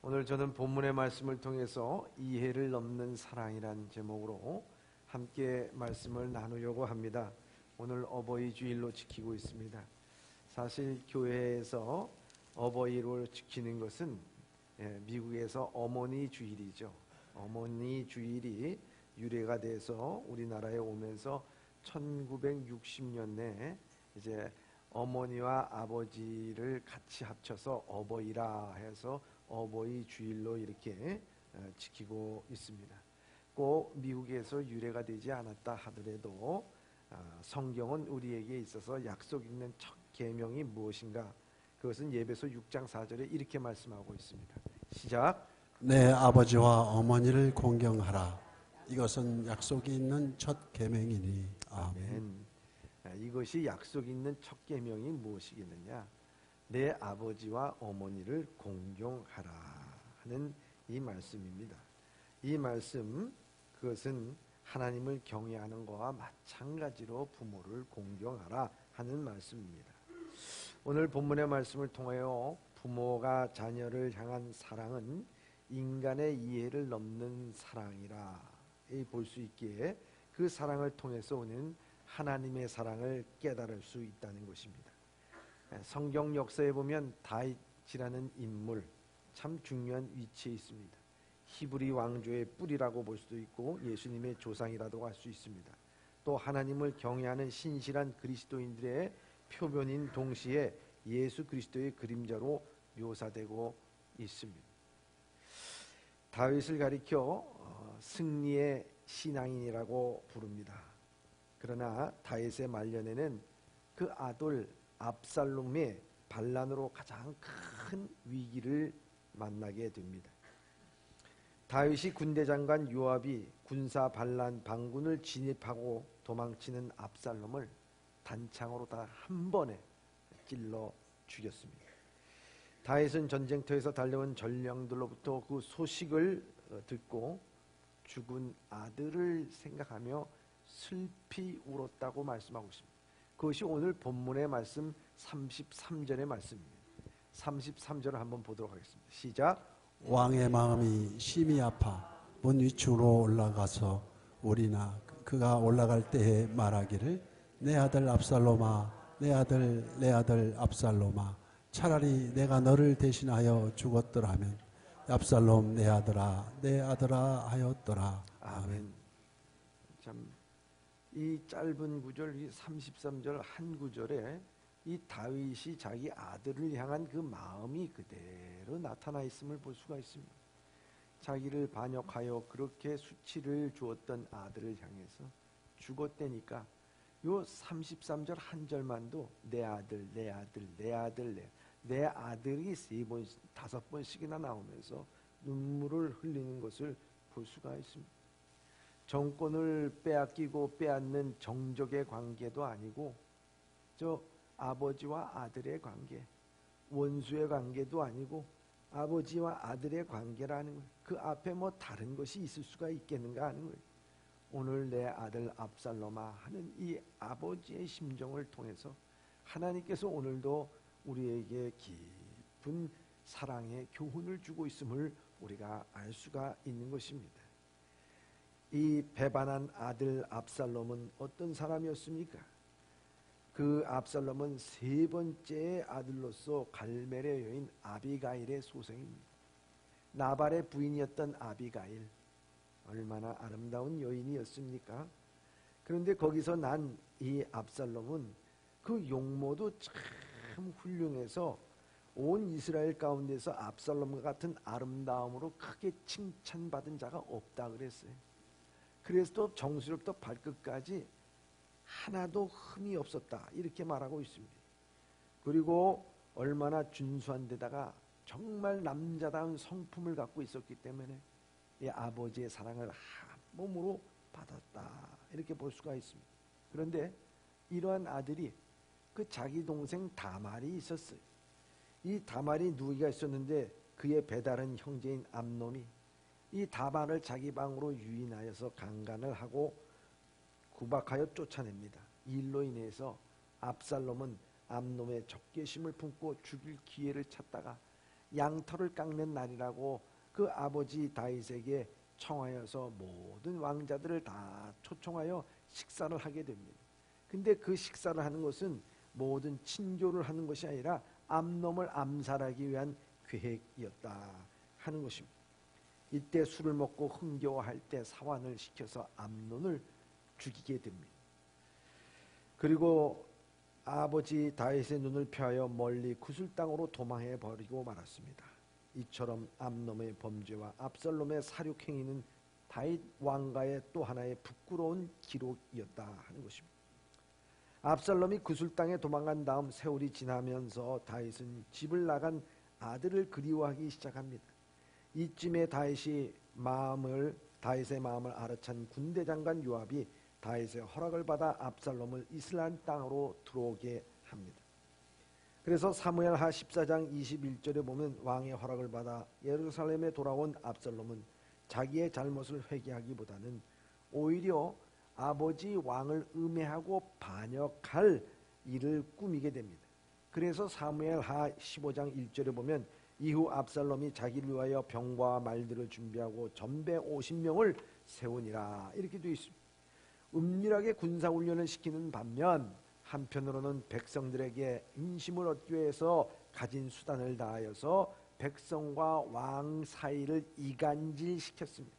오늘 저는 본문의 말씀을 통해서 이해를 넘는 사랑이란 제목으로 함께 말씀을 나누려고 합니다. 오늘 어버이 주일로 지키고 있습니다. 사실 교회에서 어버이로 지키는 것은 미국에서 어머니 주일이죠. 어머니 주일이 유래가 돼서 우리나라에 오면서 1960년에 이제 어머니와 아버지를 같이 합쳐서 어버이라 해서 어버이 주일로 이렇게 지키고 있습니다. 꼭 미국에서 유래가 되지 않았다 하더라도 성경은 우리에게 있어서 약속 있는 첫 계명이 무엇인가? 그것은 예배소 6장 4절에 이렇게 말씀하고 있습니다. 시작. 내 아버지와 어머니를 공경하라. 이것은 약속이 있는 첫 계명이니. 아멘. 이것이 약속 있는 첫 계명이 무엇이겠느냐? 내 아버지와 어머니를 공경하라 하는 이 말씀입니다. 이 말씀, 그것은 하나님을 경외하는 것과 마찬가지로 부모를 공경하라 하는 말씀입니다. 오늘 본문의 말씀을 통하여 부모가 자녀를 향한 사랑은 인간의 이해를 넘는 사랑이라 볼 수 있기에 그 사랑을 통해서 오는 하나님의 사랑을 깨달을 수 있다는 것입니다. 성경 역사에 보면 다윗이라는 인물 참 중요한 위치에 있습니다. 히브리 왕조의 뿌리라고 볼 수도 있고 예수님의 조상이라고 할 수 있습니다. 또 하나님을 경외하는 신실한 그리스도인들의 표본인 동시에 예수 그리스도의 그림자로 묘사되고 있습니다. 다윗을 가리켜 승리의 신앙인이라고 부릅니다. 그러나 다윗의 말년에는 그 아들 압살롬의 반란으로 가장 큰 위기를 만나게 됩니다. 다윗이 군대장관 요압이 군사 반란 반군을 진입하고 도망치는 압살롬을 단창으로 다 한 번에 찔러 죽였습니다. 다윗은 전쟁터에서 달려온 전령들로부터 그 소식을 듣고 죽은 아들을 생각하며 슬피 울었다고 말씀하고 있습니다. 그것이 오늘 본문의 말씀 33절의 말씀입니다. 33절을 한번 보도록 하겠습니다. 시작. 왕의 마음이 심히 아파 문 위층으로 올라가서 우리나 그가 올라갈 때에 말하기를 내 아들 압살롬아, 내 아들 압살롬아, 차라리 내가 너를 대신하여 죽었더라면 압살롬 내 아들아 하였더라. 아멘. 참 이 짧은 구절, 이 33절 한 구절에 이 다윗이 자기 아들을 향한 그 마음이 그대로 나타나 있음을 볼 수가 있습니다. 자기를 반역하여 그렇게 수치를 주었던 아들을 향해서 죽었다니까 요 33절 한 절만도 내 아들이 3번, 5번씩이나 나오면서 눈물을 흘리는 것을 볼 수가 있습니다. 정권을 빼앗기고 빼앗는 정적의 관계도 아니고 저 아버지와 아들의 관계, 원수의 관계도 아니고 아버지와 아들의 관계라는 거예요. 그 앞에 뭐 다른 것이 있을 수가 있겠는가 하는 거예요. 오늘 내 아들 압살롬아 하는 이 아버지의 심정을 통해서 하나님께서 오늘도 우리에게 깊은 사랑의 교훈을 주고 있음을 우리가 알 수가 있는 것입니다. 이 배반한 아들 압살롬은 어떤 사람이었습니까? 그 압살롬은 3번째 아들로서 갈멜의 여인 아비가일의 소생입니다. 나발의 부인이었던 아비가일, 얼마나 아름다운 여인이었습니까? 그런데 거기서 난 이 압살롬은 그 용모도 참 훌륭해서 온 이스라엘 가운데서 압살롬과 같은 아름다움으로 크게 칭찬받은 자가 없다 그랬어요. 그래서 또 정수력부터 발끝까지 하나도 흠이 없었다 이렇게 말하고 있습니다. 그리고 얼마나 준수한 데다가 정말 남자다운 성품을 갖고 있었기 때문에 이 아버지의 사랑을 한 몸으로 받았다 이렇게 볼 수가 있습니다. 그런데 이러한 아들이 그 자기 동생 다말이 있었어요. 이 다말이 누이가 있었는데 그의 배다른 형제인 암놈이 이 다말을 자기 방으로 유인하여서 강간을 하고 구박하여 쫓아냅니다. 이 일로 인해서 압살롬은 암놈의 적개심을 품고 죽일 기회를 찾다가 양털을 깎는 날이라고 그 아버지 다윗에게 청하여서 모든 왕자들을 다 초청하여 식사를 하게 됩니다. 근데 그 식사를 하는 것은 모든 친교를 하는 것이 아니라 암놈을 암살하기 위한 계획이었다 하는 것입니다. 이때 술을 먹고 흥겨워할 때 사환을 시켜서 암논을 죽이게 됩니다. 그리고 아버지 다윗의 눈을 피하여 멀리 구슬 땅으로 도망해 버리고 말았습니다. 이처럼 암놈의 범죄와 압살롬의 사륙 행위는 다윗 왕가의 또 하나의 부끄러운 기록이었다 하는 것입니다. 압살롬이 구슬 땅에 도망간 다음 세월이 지나면서 다윗은 집을 나간 아들을 그리워하기 시작합니다. 이쯤에 다윗의 마음을 알아찬 군대 장관 요압이 다윗의 허락을 받아 압살롬을 이스라엘 땅으로 들어오게 합니다. 그래서 사무엘하 14장 21절에 보면 왕의 허락을 받아 예루살렘에 돌아온 압살롬은 자기의 잘못을 회개하기보다는 오히려 아버지 왕을 음해하고 반역할 일을 꾸미게 됩니다. 그래서 사무엘하 15장 1절에 보면 이후 압살롬이 자기를 위하여 병과 말들을 준비하고 전배 50명을 세우니라 이렇게 되어 있습니다. 은밀하게 군사훈련을 시키는 반면 한편으로는 백성들에게 인심을 얻기 위해서 가진 수단을 다하여서 백성과 왕 사이를 이간질시켰습니다.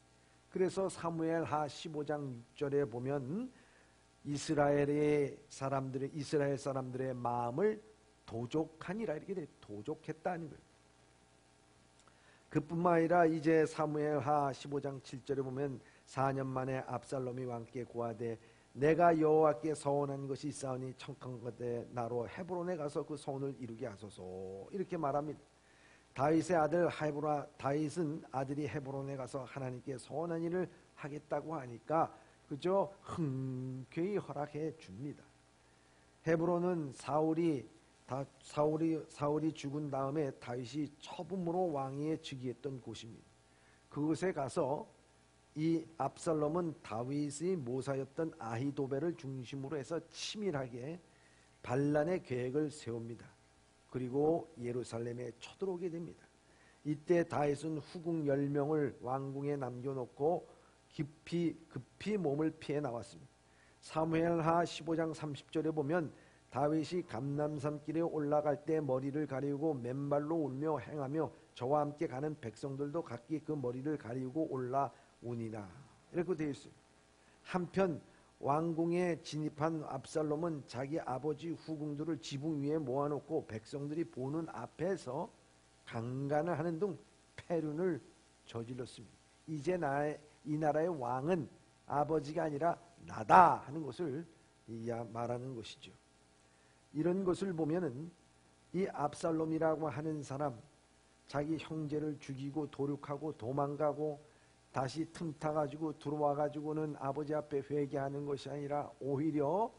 그래서 사무엘하 15장 6절에 보면 이스라엘 사람들의 마음을 도족하니라 이렇게 돼 도족했다는 거예요. 그뿐만 아니라 이제 사무엘하 15장 7절에 보면 4년 만에 압살롬이 왕께 고하되 내가 여호와께 서원한 것이 있사오니 청컨대 나로 헤브론에 가서 그 소원을 이루게 하소서 이렇게 말합니다. 다윗은 아들이 헤브론에 가서 하나님께 서원한 일을 하겠다고 하니까 그저 흔쾌히 허락해 줍니다. 헤브론은 사울이 죽은 다음에 다윗이 처음으로 왕위에 즉위했던 곳입니다. 그곳에 가서 이 압살롬은 다윗의 모사였던 아히도벨을 중심으로 해서 치밀하게 반란의 계획을 세웁니다. 그리고 예루살렘에 쳐들어오게 됩니다. 이때 다윗은 후궁 10명을 왕궁에 남겨놓고 급히 몸을 피해 나왔습니다. 사무엘하 15장 30절에 보면 다윗이 감람산길에 올라갈 때 머리를 가리우고 맨발로 울며 행하며 저와 함께 가는 백성들도 각기 그 머리를 가리우고 올라오니라 이렇게 되어 있어요. 한편 왕궁에 진입한 압살롬은 자기 아버지 후궁들을 지붕 위에 모아놓고 백성들이 보는 앞에서 강간을 하는 등 패륜을 저질렀습니다. 이제 이 나라의 왕은 아버지가 아니라 나다 하는 것을 말하는 것이죠. 이런 것을 보면은 이 압살롬이라고 하는 사람 자기 형제를 죽이고 도륙하고 도망가고 다시 틈타가지고 들어와가지고는 아버지 앞에 회개하는 것이 아니라 오히려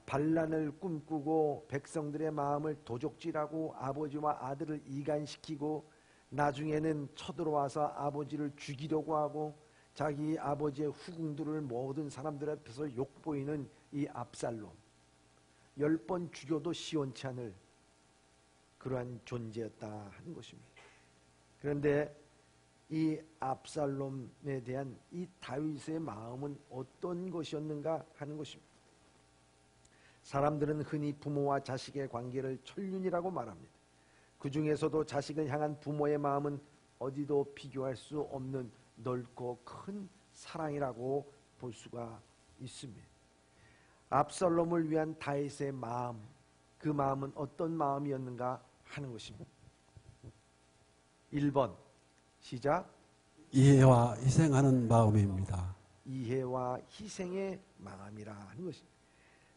반란을 꿈꾸고 백성들의 마음을 도적질하고 아버지와 아들을 이간시키고 나중에는 쳐들어와서 아버지를 죽이려고 하고 자기 아버지의 후궁들을 모든 사람들 앞에서 욕보이는 이 압살롬 10번 죽여도 시원치 않을 그러한 존재였다 하는 것입니다. 그런데 이 압살롬에 대한 이 다윗의 마음은 어떤 것이었는가 하는 것입니다. 사람들은 흔히 부모와 자식의 관계를 천륜이라고 말합니다. 그 중에서도 자식을 향한 부모의 마음은 어디도 비교할 수 없는 넓고 큰 사랑이라고 볼 수가 있습니다. 압살롬을 위한 다윗의 마음, 그 마음은 어떤 마음이었는가 하는 것입니다. 1번 시작. 이해와 희생하는 마음입니다. 이해와 희생의 마음이라 하는 것입니다.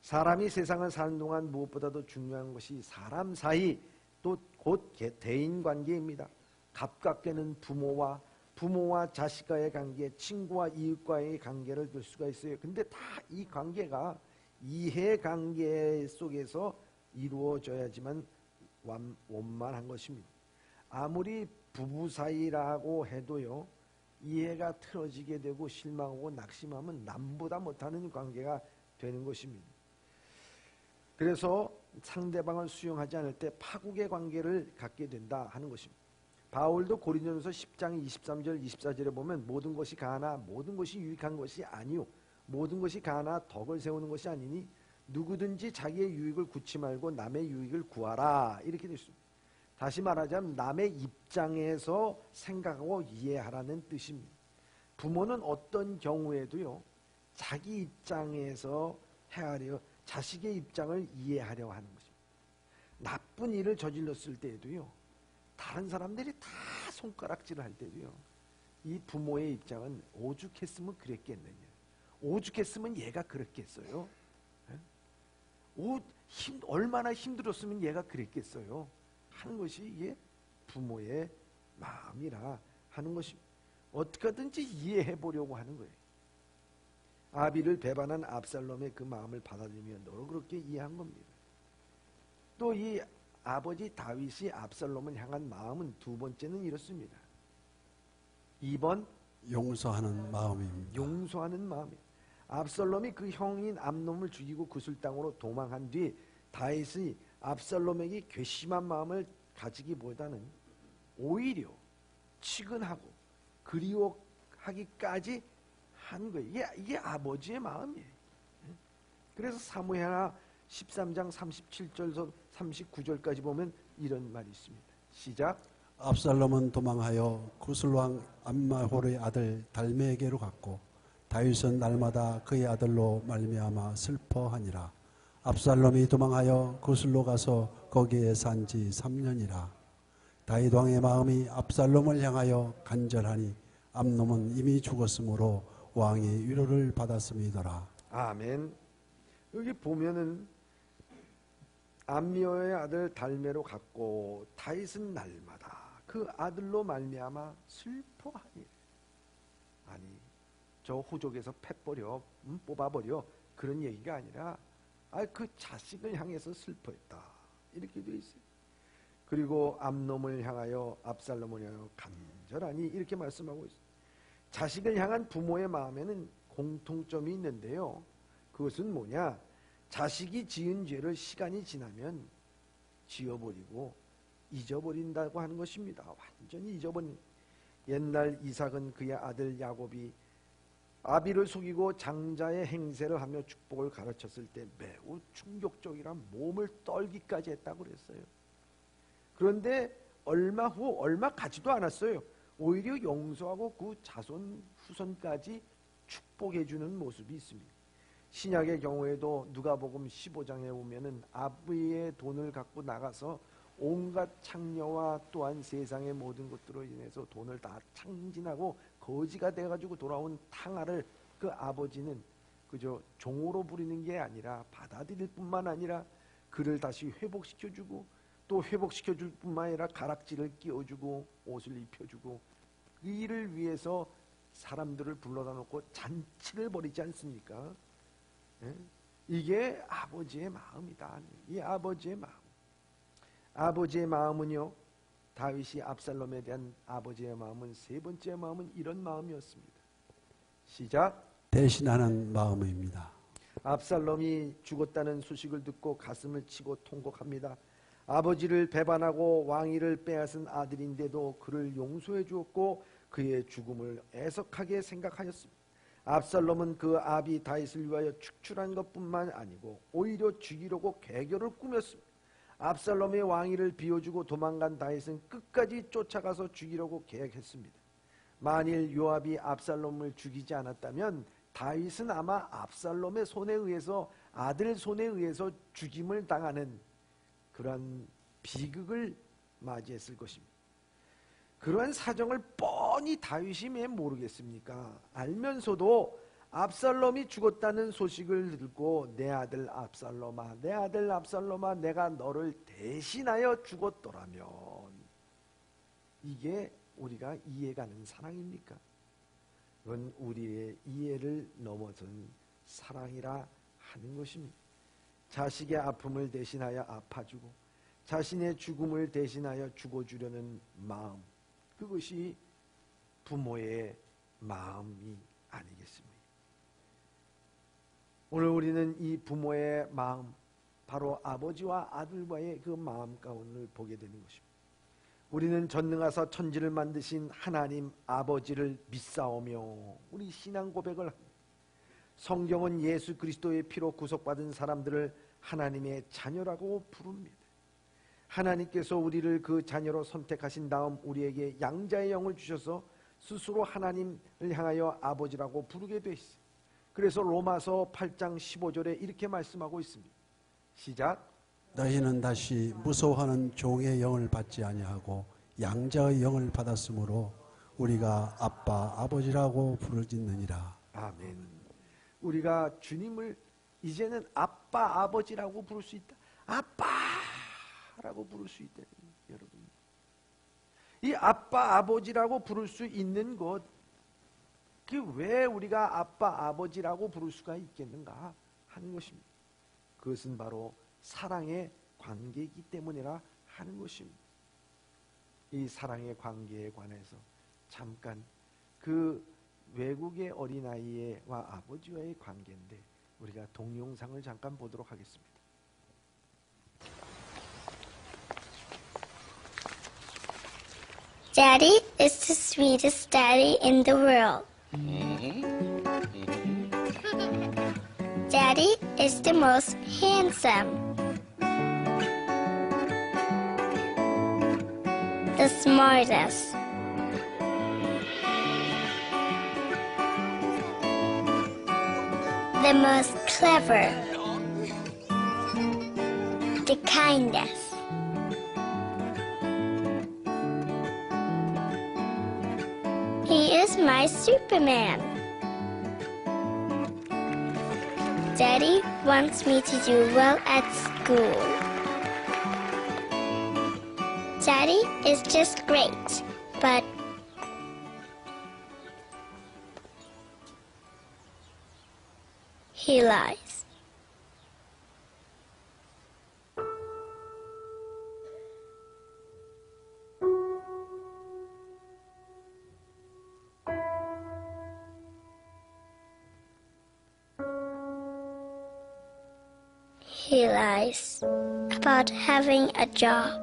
사람이 세상을 사는 동안 무엇보다도 중요한 것이 사람 사이 또 곧 대인관계입니다. 가깝게는 부모와 자식과의 관계, 친구와 이웃과의 관계를 들 수가 있어요. 근데 다 이 관계가 이해관계 속에서 이루어져야지만 원만한 것입니다. 아무리 부부 사이라고 해도요, 이해가 틀어지게 되고 실망하고 낙심하면 남보다 못하는 관계가 되는 것입니다. 그래서 상대방을 수용하지 않을 때 파국의 관계를 갖게 된다 하는 것입니다. 바울도 고린도전서 10장 23절 24절에 보면 모든 것이 가하나 모든 것이 유익한 것이 아니요 모든 것이 가하나 덕을 세우는 것이 아니니 누구든지 자기의 유익을 구치 말고 남의 유익을 구하라 이렇게 되어 있습니다. 다시 말하자면 남의 입장에서 생각하고 이해하라는 뜻입니다. 부모는 어떤 경우에도요 자기 입장에서 헤아려 자식의 입장을 이해하려 하는 것입니다. 나쁜 일을 저질렀을 때에도요 다른 사람들이 다 손가락질을 할 때도요 이 부모의 입장은 오죽했으면 그랬겠느냐, 오죽했으면 얘가 그랬겠어요, 얼마나 힘들었으면 얘가 그랬겠어요 하는 것이 이게 부모의 마음이라 하는 것입니다. 어떻게 하든지 이해해 보려고 하는 거예요. 아비를 배반한 압살롬의 그 마음을 받아들이며 너로 그렇게 이해한 겁니다. 또 이 아버지 다윗이 압살롬을 향한 마음은 두 번째는 이렇습니다. 2번 용서하는 마음입니다. 용서하는 마음이에요. 압살롬이 그 형인 암놈을 죽이고 구슬 땅으로 도망한 뒤 다윗이 압살롬에게 괘씸한 마음을 가지기보다는 오히려 치근하고 그리워하기까지 한 거예요. 이게 아버지의 마음이에요. 그래서 사무엘하 13장 37절에서 39절까지 보면 이런 말이 있습니다. 시작. 압살롬은 도망하여 구슬왕 암마홀의 아들 달메에게로 갔고 다윗은 날마다 그의 아들로 말미암아 슬퍼하니라. 압살롬이 도망하여 구슬로 가서 거기에 산 지 3년이라. 다윗 왕의 마음이 압살롬을 향하여 간절하니 암놈은 이미 죽었으므로 왕이 위로를 받았음이더라. 아멘. 여기 보면은 암미오의 아들 달메로 갔고 다윗은 날마다 그 아들로 말미암아 슬퍼하니. 아니 저 호족에서 패버려 뽑아버려 그런 얘기가 아니라 그 자식을 향해서 슬퍼했다 이렇게 되어 있어요. 그리고 암놈을 향하여 압살롬을 향하여 간절하니 이렇게 말씀하고 있어요. 자식을 향한 부모의 마음에는 공통점이 있는데요. 그것은 뭐냐? 자식이 지은 죄를 시간이 지나면 지워버리고 잊어버린다고 하는 것입니다. 완전히 잊어버린. 옛날 이삭은 그의 아들 야곱이 아비를 속이고 장자의 행세를 하며 축복을 가르쳤을 때 매우 충격적이라 몸을 떨기까지 했다고 그랬어요. 그런데 얼마 가지도 않았어요. 오히려 용서하고 그 자손 후손까지 축복해주는 모습이 있습니다. 신약의 경우에도 누가복음 15장에 보면은 아비의 돈을 갖고 나가서 온갖 창녀와 또한 세상의 모든 것들로 인해서 돈을 다 탕진하고 거지가 돼가지고 돌아온 탕아를 그 아버지는 그저 종으로 부리는 게 아니라 받아들일 뿐만 아니라 그를 다시 회복시켜주고 또 회복시켜줄 뿐만 아니라 가락지를 끼워주고 옷을 입혀주고 그 일을 위해서 사람들을 불러다 놓고 잔치를 벌이지 않습니까? 이게 아버지의 마음이다. 이 아버지의 마음. 아버지의 마음은요, 다윗이 압살롬에 대한 아버지의 마음은 세 번째 마음은 이런 마음이었습니다. 시작. 대신하는 마음입니다. 압살롬이 죽었다는 소식을 듣고 가슴을 치고 통곡합니다. 아버지를 배반하고 왕위를 빼앗은 아들인데도 그를 용서해 주었고 그의 죽음을 애석하게 생각하였습니다. 압살롬은 그 아비 다윗을 위하여 축출한 것뿐만 아니고 오히려 죽이려고 계교를 꾸몄습니다. 압살롬의 왕위를 비워주고 도망간 다윗은 끝까지 쫓아가서 죽이려고 계획했습니다. 만일 요압이 압살롬을 죽이지 않았다면 다윗은 아마 압살롬의 손에 의해서 아들 손에 의해서 죽임을 당하는 그러한 비극을 맞이했을 것입니다. 그러한 사정을 뻔히 다윗이 왜 모르겠습니까? 알면서도 압살롬이 죽었다는 소식을 듣고 내 아들 압살롬아, 내 아들 압살롬아, 내가 너를 대신하여 죽었더라면, 이게 우리가 이해가는 사랑입니까? 그건 우리의 이해를 넘어선 사랑이라 하는 것입니다. 자식의 아픔을 대신하여 아파주고 자신의 죽음을 대신하여 죽어주려는 마음, 그것이 부모의 마음이 아니겠습니까? 오늘 우리는 이 부모의 마음, 바로 아버지와 아들과의 그 마음 가운을 보게 되는 것입니다. 우리는 전능하사 천지를 만드신 하나님 아버지를 믿사오며 우리 신앙 고백을 합니다. 성경은 예수 그리스도의 피로 구속받은 사람들을 하나님의 자녀라고 부릅니다. 하나님께서 우리를 그 자녀로 선택하신 다음 우리에게 양자의 영을 주셔서 스스로 하나님을 향하여 아버지라고 부르게 돼 있어요. 그래서 로마서 8장 15절에 이렇게 말씀하고 있습니다. 시작. 너희는 다시 무서워하는 종의 영을 받지 아니하고 양자의 영을 받았으므로 우리가 아빠 아버지라고 부르짖느니라. 아멘. 우리가 주님을 이제는 아빠 아버지라고 부를 수 있다. 아빠라고 부를 수 있다. 여러분, 이 아빠 아버지라고 부를 수 있는 것, 그 왜 우리가 아빠 아버지라고 부를 수가 있겠는가 하는 것입니다. 그것은 바로 사랑의 관계이기 때문이라 하는 것입니다. 이 사랑의 관계에 관해서 잠깐 그 외국의 어린아이와 아버지와의 관계인데 우리가 동영상을 잠깐 보도록 하겠습니다. Daddy is the sweetest daddy in the world. Daddy is the most handsome. The smartest. The most clever. The kindest. He is my Superman. Daddy wants me to do well at school. Daddy is just great, but he lies. He lies about having a job.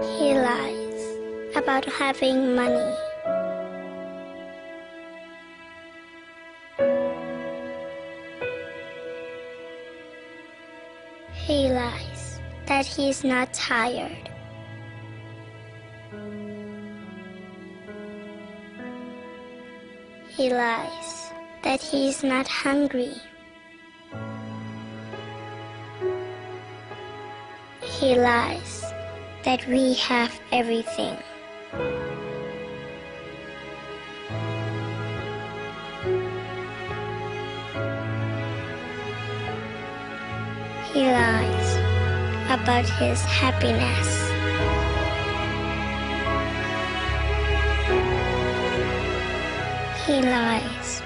He lies about having money. He lies that he's not tired. He lies that he's not hungry. He lies that we have everything. He lies about his happiness. He lies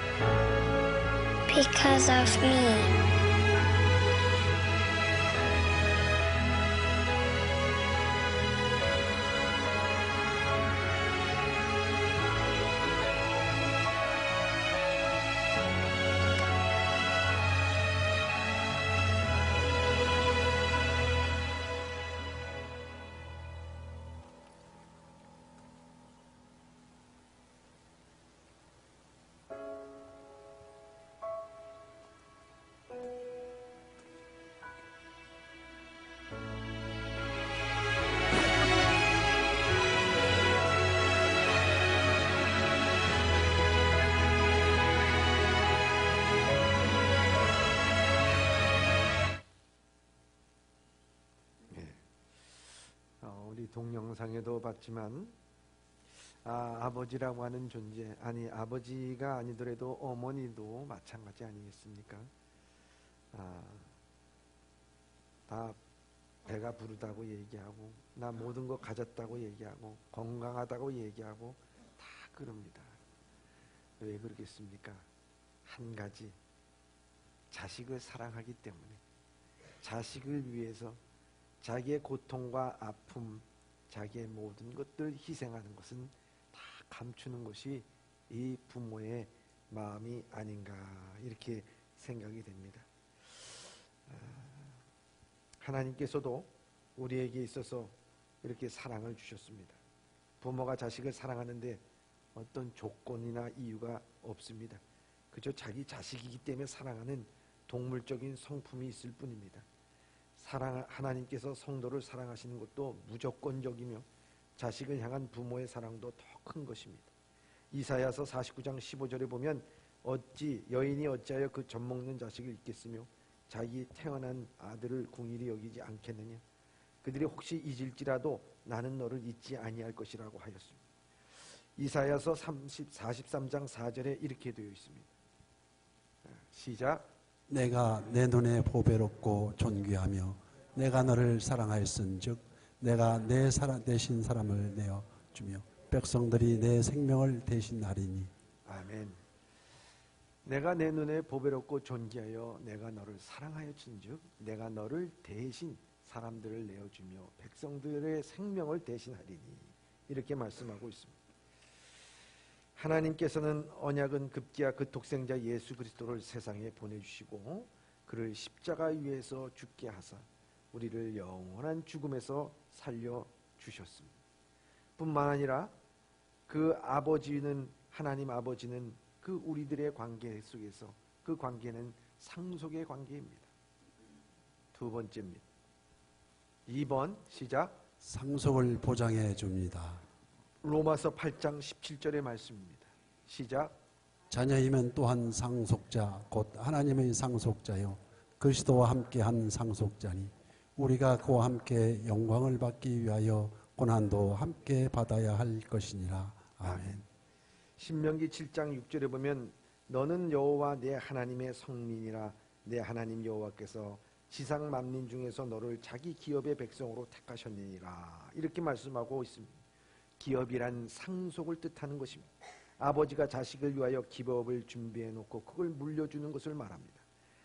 because of me. 우리 동영상에도 봤지만 아버지라고 하는 존재, 아니 아버지가 아니더라도 어머니도 마찬가지 아니겠습니까? 다 배가 부르다고 얘기하고 나 모든 거 가졌다고 얘기하고 건강하다고 얘기하고 다 그럽니다. 왜 그러겠습니까? 한 가지, 자식을 사랑하기 때문에 자식을 위해서 자기의 고통과 아픔, 자기의 모든 것들 희생하는 것은 다 감추는 것이 이 부모의 마음이 아닌가 이렇게 생각이 됩니다. 하나님께서도 우리에게 있어서 이렇게 사랑을 주셨습니다. 부모가 자식을 사랑하는데 어떤 조건이나 이유가 없습니다. 그저 자기 자식이기 때문에 사랑하는 동물적인 성품이 있을 뿐입니다. 하나님께서 성도를 사랑하시는 것도 무조건적이며 자식을 향한 부모의 사랑도 더 큰 것입니다. 이사야서 49장 15절에 보면 여인이 어찌하여 그 젖먹는 자식을 잊겠으며 자기 태어난 아들을 궁일이 여기지 않겠느냐. 그들이 혹시 잊을지라도 나는 너를 잊지 아니할 것이라고 하였습니다. 이사야서 43장 4절에 이렇게 되어 있습니다. 시작. 내가 내 눈에 보배롭고 존귀하며 내가 너를 사랑하였은즉 내가 내 대신 사람을 내어 주며 백성들이 내 생명을 대신하리니. 아멘. 내가 내 눈에 보배롭고 존귀하여 내가 너를 사랑하였은즉 내가 너를 대신 사람들을 내어주며 백성들의 생명을 대신하리니. 이렇게 말씀하고 있습니다. 하나님께서는 언약은 급기야 그 독생자 예수 그리스도를 세상에 보내주시고 그를 십자가 위에서 죽게 하사 우리를 영원한 죽음에서 살려주셨습니다. 뿐만 아니라 그 아버지는, 하나님 아버지는 그 우리들의 관계 속에서 그 관계는 상속의 관계입니다. 두 번째입니다. 2번 시작. 상속을 보장해 줍니다. 로마서 8장 17절의 말씀입니다. 시작. 자녀이면 또한 상속자 곧 하나님의 상속자요 그리스도와 함께한 상속자니 우리가 그와 함께 영광을 받기 위하여 고난도 함께 받아야 할 것이니라. 아멘. 신명기 7장 6절에 보면 너는 여호와 내 하나님의 성민이라 내 하나님 여호와께서 지상 만민 중에서 너를 자기 기업의 백성으로 택하셨느니라. 이렇게 말씀하고 있습니다. 기업이란 상속을 뜻하는 것입니다. 아버지가 자식을 위하여 기업을 준비해 놓고 그걸 물려주는 것을 말합니다.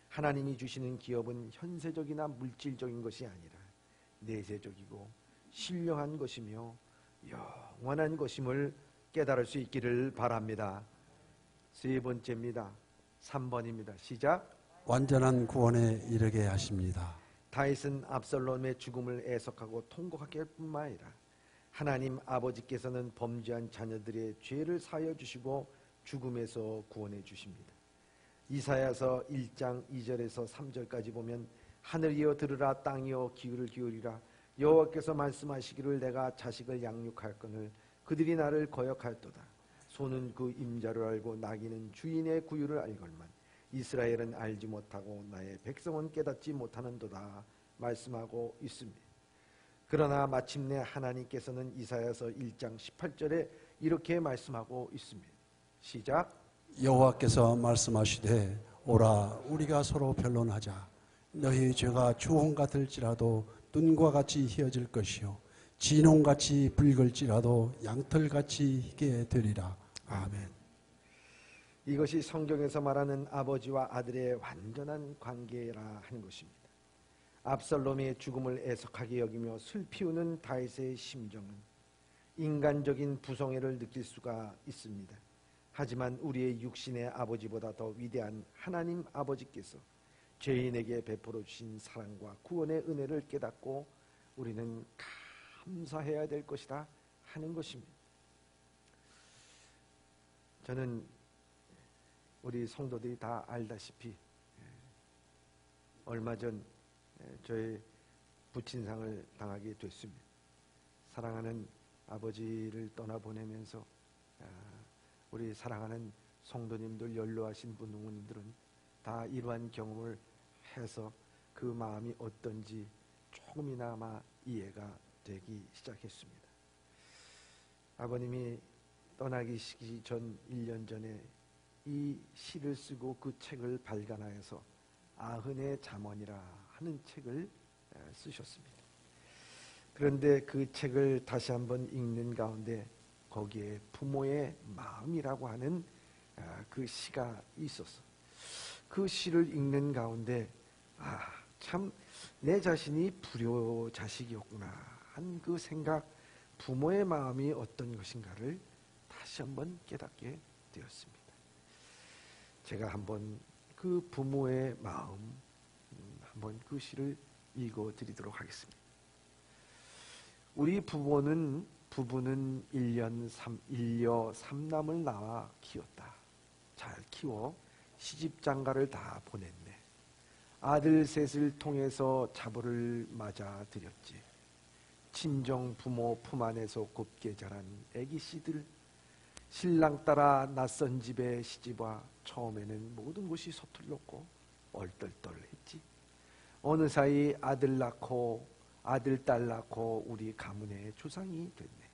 하나님이 주시는 기업은 현세적이나 물질적인 것이 아니라 내세적이고 신령한 것이며 영원한 것임을 깨달을 수 있기를 바랍니다. 세 번째입니다. 3번입니다. 시작. 완전한 구원에 이르게 하십니다. 다윗은 압살롬의 죽음을 애석하고 통곡하게 할 뿐만 아니라 하나님 아버지께서는 범죄한 자녀들의 죄를 사하여 주시고 죽음에서 구원해 주십니다. 이사야서 1장 2절에서 3절까지 보면 하늘이여 들으라 땅이여 귀를 기울이라 여호와께서 말씀하시기를 내가 자식을 양육할거늘 그들이 나를 거역할도다. 소는 그 임자를 알고 나귀는 주인의 구유를 알걸만 이스라엘은 알지 못하고 나의 백성은 깨닫지 못하는도다 말씀하고 있습니다. 그러나 마침내 하나님께서는 이사야서 1장 18절에 이렇게 말씀하고 있습니다. 시작. 여호와께서 말씀하시되 오라 우리가 서로 변론하자. 너희 죄가 주홍 같을지라도 눈과 같이 희어질 것이요 진홍같이 붉을지라도 양털같이 희게 되리라. 아멘. 이것이 성경에서 말하는 아버지와 아들의 완전한 관계라 하는 것입니다. 압살롬의 죽음을 애석하게 여기며 슬피우는 다윗의 심정은 인간적인 부성애를 느낄 수가 있습니다. 하지만 우리의 육신의 아버지보다 더 위대한 하나님 아버지께서 죄인에게 베풀어 주신 사랑과 구원의 은혜를 깨닫고 우리는 감사해야 될 것이다 하는 것입니다. 저는 우리 성도들이 다 알다시피 얼마 전 저의 부친상을 당하게 됐습니다. 사랑하는 아버지를 떠나보내면서 우리 사랑하는 성도님들, 연로하신 부모님들은 다 이러한 경험을 해서 그 마음이 어떤지 조금이나마 이해가 되기 시작했습니다. 아버님이 떠나기 전 1년 전에 이 시를 쓰고 그 책을 발간하여서 아흔의 잠언이라 하는 책을 쓰셨습니다. 그런데 그 책을 다시 한번 읽는 가운데 거기에 부모의 마음이라고 하는 그 시가 있었어. 그 시를 읽는 가운데 참 내 자신이 불효자식이었구나 한 그 생각, 부모의 마음이 어떤 것인가를 다시 한번 깨닫게 되었습니다. 제가 한번 그 부모의 마음 한번 그 시를 읽어드리도록 하겠습니다. 우리 부부는 1녀 3남을 낳아 키웠다. 잘 키워 시집장가를 다 보냈네. 아들 셋을 통해서 자보를 맞아 들였지. 친정 부모 품 안에서 곱게 자란 애기씨들, 신랑 따라 낯선 집에 시집와 처음에는 모든 것이 서툴렀고 얼떨떨했지. 어느 사이 아들 낳고 아들 딸 낳고 우리 가문의 조상이 됐네.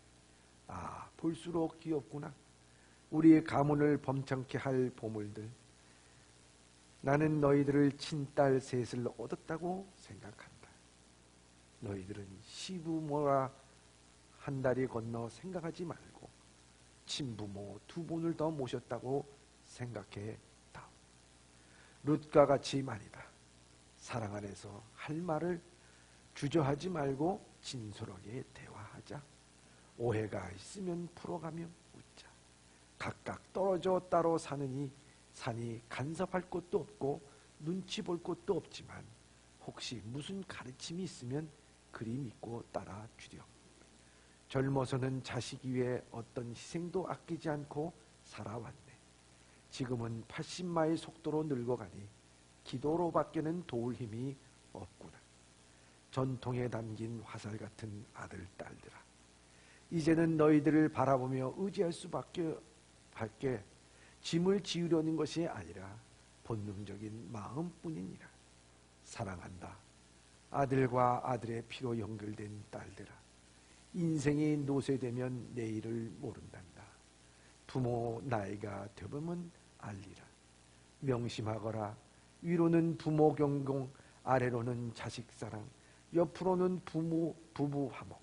아, 볼수록 귀엽구나. 우리 가문을 범창케 할 보물들. 나는 너희들을 친딸 셋을 얻었다고 생각한다. 너희들은 시부모라 한 다리 건너 생각하지 말고 친부모 2분을 더 모셨다고 생각해 다. 룻과 같이 말이다. 사랑 안에서 할 말을 주저하지 말고 진솔하게 대화하자. 오해가 있으면 풀어가며 웃자. 각각 떨어져 따로 사느니 산이 간섭할 곳도 없고 눈치 볼 곳도 없지만 혹시 무슨 가르침이 있으면 그리 믿고 따라 주렴. 젊어서는 자식 위해 어떤 희생도 아끼지 않고 살아왔네. 지금은 80마일 속도로 늙어가니 기도로 밖에는 도울 힘이 없구나. 전통에 담긴 화살 같은 아들, 딸들아. 이제는 너희들을 바라보며 의지할 수밖에 밖에 짐을 지으려는 것이 아니라 본능적인 마음뿐이니라. 사랑한다. 아들과 아들의 피로 연결된 딸들아. 인생이 노쇠되면 내일을 모른단다. 부모 나이가 되면 알리라. 명심하거라. 위로는 부모 경공, 아래로는 자식 사랑, 옆으로는 부부 화목.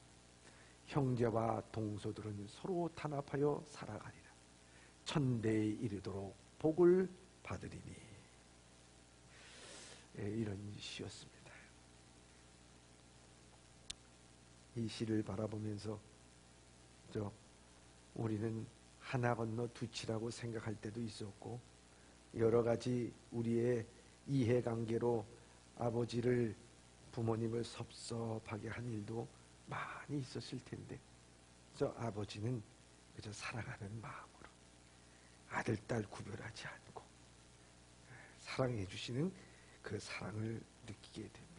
형제와 동서들은 서로 단합하여 살아가리라. 천대에 이르도록 복을 받으리니. 이런 시였습니다. 이 시를 바라보면서 우리는 하나 건너 두치라고 생각할 때도 있었고, 여러 가지 우리의 이해관계로 아버지를, 부모님을 섭섭하게 한 일도 많이 있었을 텐데, 저 아버지는 그저 사랑하는 마음으로 아들, 딸 구별하지 않고 사랑해 주시는 그 사랑을 느끼게 됩니다.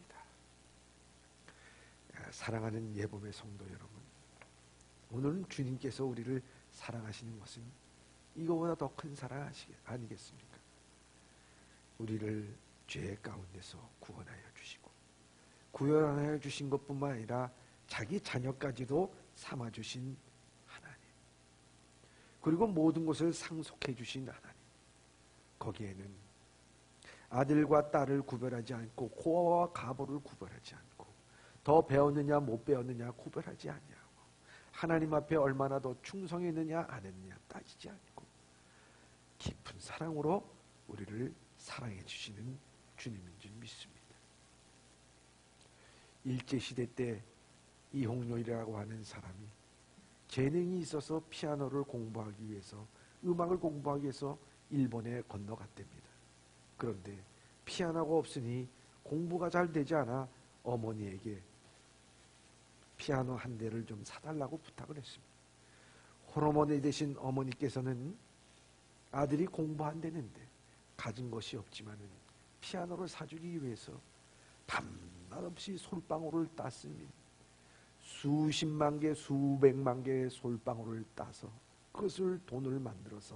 사랑하는 예범의 성도 여러분, 오늘은 주님께서 우리를 사랑하시는 것은 이거보다 더 큰 사랑 아니겠습니까? 우리를 죄 가운데서 구원하여 주시고, 구원하여 주신 것뿐만 아니라 자기 자녀까지도 삼아주신 하나님, 그리고 모든 것을 상속해 주신 하나님, 거기에는 아들과 딸을 구별하지 않고 고아와 가보를 구별하지 않고 더 배웠느냐 못 배웠느냐 구별하지 않냐고, 하나님 앞에 얼마나 더 충성했느냐 안 했느냐 따지지 않고 깊은 사랑으로 우리를 사랑해 주시는 주님인 줄 믿습니다. 일제시대 때 이홍렬이라고 하는 사람이 재능이 있어서 피아노를 공부하기 위해서, 음악을 공부하기 위해서 일본에 건너갔답니다. 그런데 피아노가 없으니 공부가 잘 되지 않아 어머니에게 피아노 한 대를 좀 사달라고 부탁을 했습니다. 홀어머니 되신 어머니께서는 아들이 공부한다는데 가진 것이 없지만은 피아노를 사주기 위해서 밤낮 없이 솔방울을 땄습니다. 수십만 개, 수백만 개의 솔방울을 따서 그것을 돈을 만들어서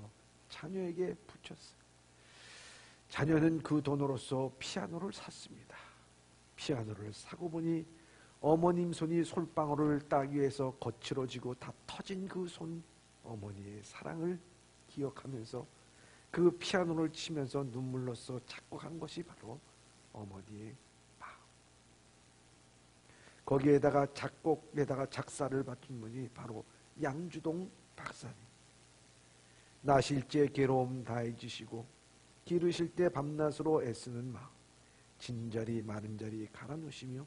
자녀에게 붙였어요. 자녀는 그 돈으로서 피아노를 샀습니다. 피아노를 사고 보니 어머님 손이 솔방울을 따기 위해서 거칠어지고 다 터진 그 손, 어머니의 사랑을 기억하면서 그 피아노를 치면서 눈물로써 작곡한 것이 바로 어머니의 마음. 거기에다가 작곡에다가 작사를 맡은 분이 바로 양주동 박사님. 나실제 괴로움 다해주시고 기르실 때 밤낮으로 애쓰는 마음, 진자리 마른자리 갈아놓으시며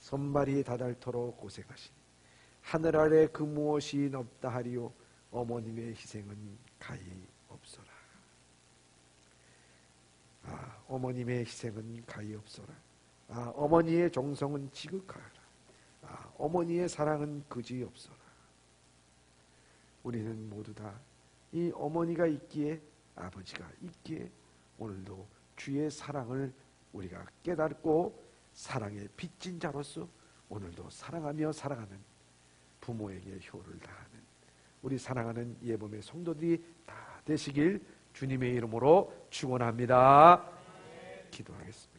손발이 다닳도록 고생하신 하늘 아래 그 무엇이 없다 하리요 어머님의 희생은 가히 없어라. 어머님의 희생은 가히 없어라. 어머니의 정성은 지극하라. 어머니의 사랑은 그지 없어라. 우리는 모두 다 이 어머니가 있기에, 아버지가 있기에 오늘도 주의 사랑을 우리가 깨닫고 사랑의 빚진 자로서 오늘도 사랑하며 살아가는, 부모에게 효를 다하는 우리 사랑하는 예범의 성도들이 다 되시길 주님의 이름으로 축원합니다. 기도하겠습니다.